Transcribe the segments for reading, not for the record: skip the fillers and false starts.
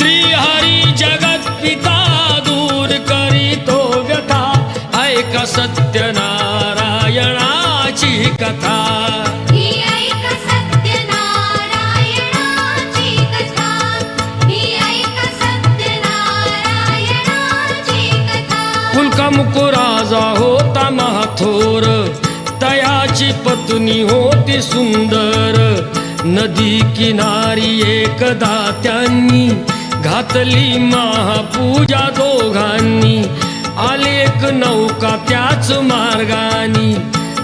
श्री हरी जगत पिता दूर करीतो व्यथा ऐका सत्यनारायणाची कथा मुकुराजा होता महाथोर तयाची पत्नी होती सुंदर नदी किनारी एकदा त्यांनी घातली महापूजा दोघांनी आली एक नौका त्याच मार्गानी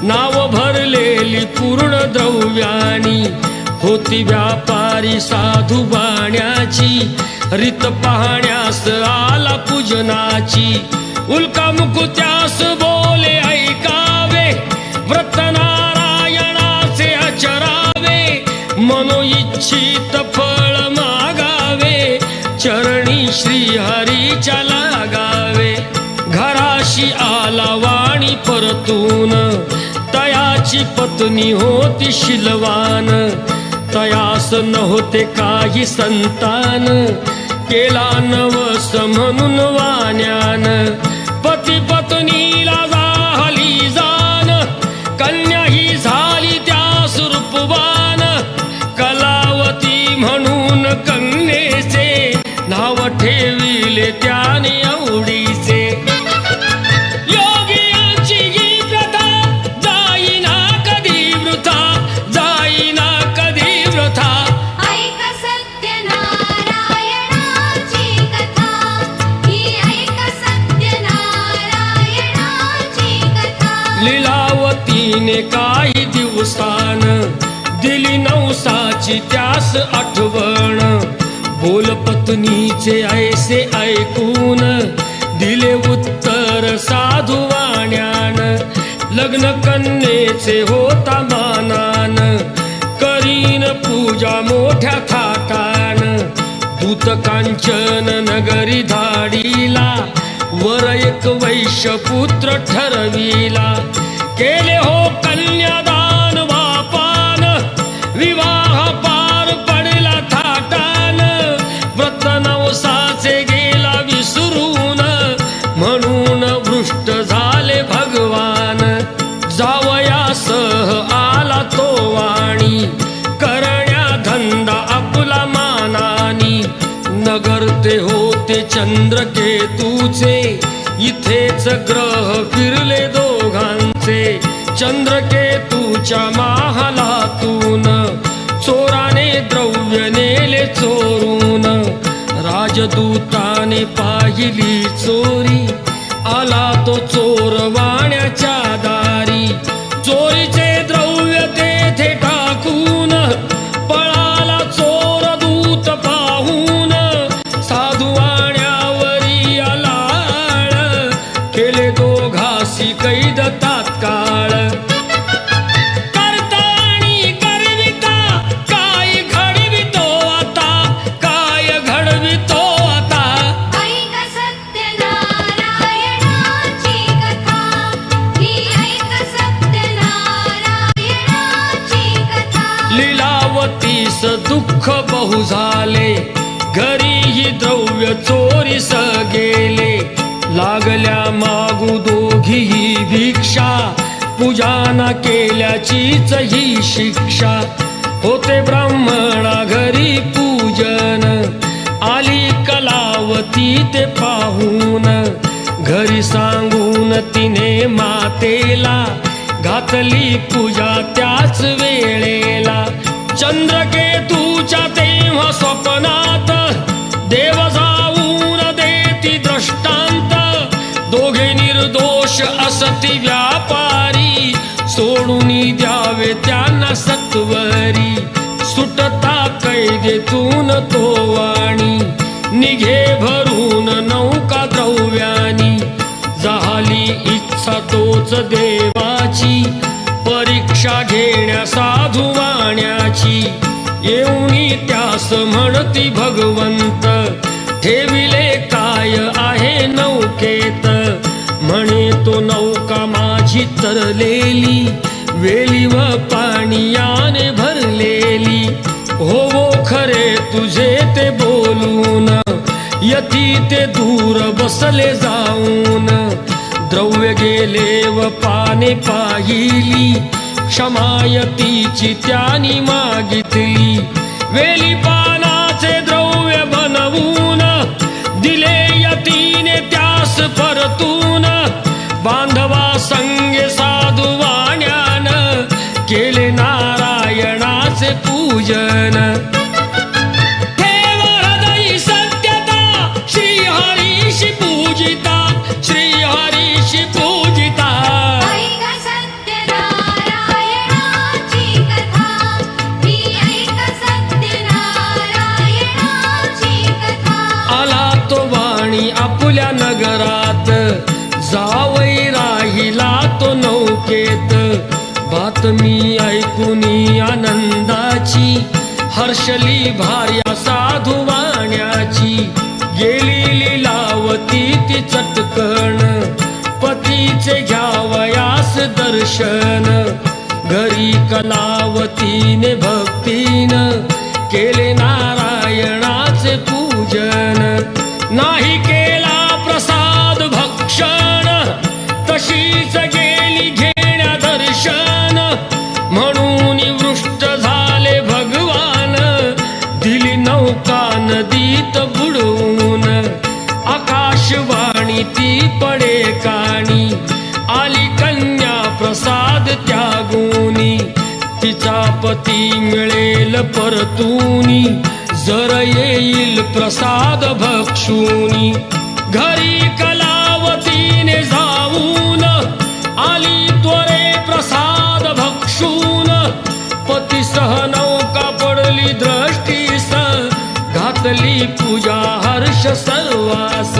नाव भरलेली पूर्ण द्रव्यानी होती व्यापारी साधू बाण्याची रीत पाहण्यास आला पूजनाची उल्कामुख त्यास बोले ऐकावे व्रत नारायणाचे आचरावे मनोइच्छित फळ मागावे चरणी श्री हरीच्या लागावे घराशी आला वाणी परतून तयाची पत्नी होती शीलवान तयास नव्हते काही संतान केला नवस म्हणून वाण्यान पती पत्नीला झाली जाण कन्या ही झाली त्यास रूपवान कलावती म्हणून कन्येचे नाव ठेविले त्याने आवडीचे योगियांची ही प्रथा जाईना कधी वृथा जाईना कधी वृथा लीलावतीने काही दिवसान दिली नवसाची त्यास आठवण बोल पत्नीचे ऐसे ऐकून दिले उत्तर साधू वाण्यान लग्न कन्येचे होता मानान करीन पूजा मोठ्या थाटान दूत कांचन नगरी धाडीला वर एक वैश्य पुत्र ठरविला केले हो कन्यादान बापान विवाह पार पडला थाटान व्रत नवसाचे गेला विसरून म्हणून भ्रष्ट झाले भगवान जावयासह आला तो वाणी करण्या धंदा आपला मानानी नगर ते होते चंद्रकेतूचे इथेच ग्रह फिरले दोघांचे चंद्रकेतूच्या महालातून चोराने द्रव्य नेले चोरून राजदूताने पाहिली चोरी आला तो चोर वाण्याच्या दारी चोरीचे द्रव्य तेथे टाकून पळाला चोर दूत पाहून साधू वाण्यावरी आलाळ केले दोघासी कैद तात्काळ करता आणि करविता काय घडवितो आता काय घडवितो आता ऐका सत्यनारायणाची कथा ही ऐका सत्यनारायणाची कथा लीलावतीस दुःख बहु झाले घरीही द्रव्य चोरीस गेले लागल्या मागू दोघीही भिक्षा पूजाना केल्याचीच ही शिक्षा होते ब्राह्मणा घरी पूजन आली कलावती ते पाहून घरी सांगून तिने मातेला घातली पूजा त्याच वेळेला चंद्रकेतूच्या तेव्हा स्वप्नात देव जाऊन देती दृष्टांत दोघे निर्दोष असती व्यापारी सोडून द्यावे त्यांना सत्वरी सुटता कैदेतून तो वाणी निघे भरून नौका द्रव्यानी झाली इच्छा तोच देवाची परीक्षा घेण्या साधू वाण्याची येऊनी त्यास म्हणती भगवंत ठेविले काय आहे नौकेत म्हणे तो नौका माझी तरलेली वेली व पाणीयाने भरलेली हो खरे तुझे ते बोलून यती ते दूर बसले जाऊन द्रव्य गेले व पाने पाहिली क्षमायतीची त्यानी मागितली वेली पानाचे द्रव्य बनवून दिले यतीने त्यास परतून बांधवा संगे साधू वाण्यान केले नारायणाचे पूजन ठेव हृदयी सत्यता श्रीहरीशी पूजिता श्रीहरीशी पूजिता ऐक सत्यनारायणाची कथा ही ऐक सत्यनारायणाची कथा आला तो वाणी आपुल्या नगरात जावई राहिला तो नौकेत बातमी ऐकुनी आनंदाची हर्षली भार्या साधू वाण्याची गेली लीलावती ती चटकण पतीचे घ्यावयास दर्शन घरी कलावतीने भक्तीन केले नारायणाचे पूजन नाही केला प्रसाद भक्षण तशीच गेली घेण्या दर्शन म्हणून वृष्ट झाले भगवान दिली नौका नदीत बुडवून आकाशवाणी ती पडे काणी आली कन्या प्रसाद त्यागुनी तिचा पती मिळेल परतूनी जर येईल प्रसाद भक्षुनी घरी कलावतीने जाऊन आली त्वरे प्रसाद भक्षून पतीसह नौका पडली दृष्टीस घातली पूजा हर्ष सर्वास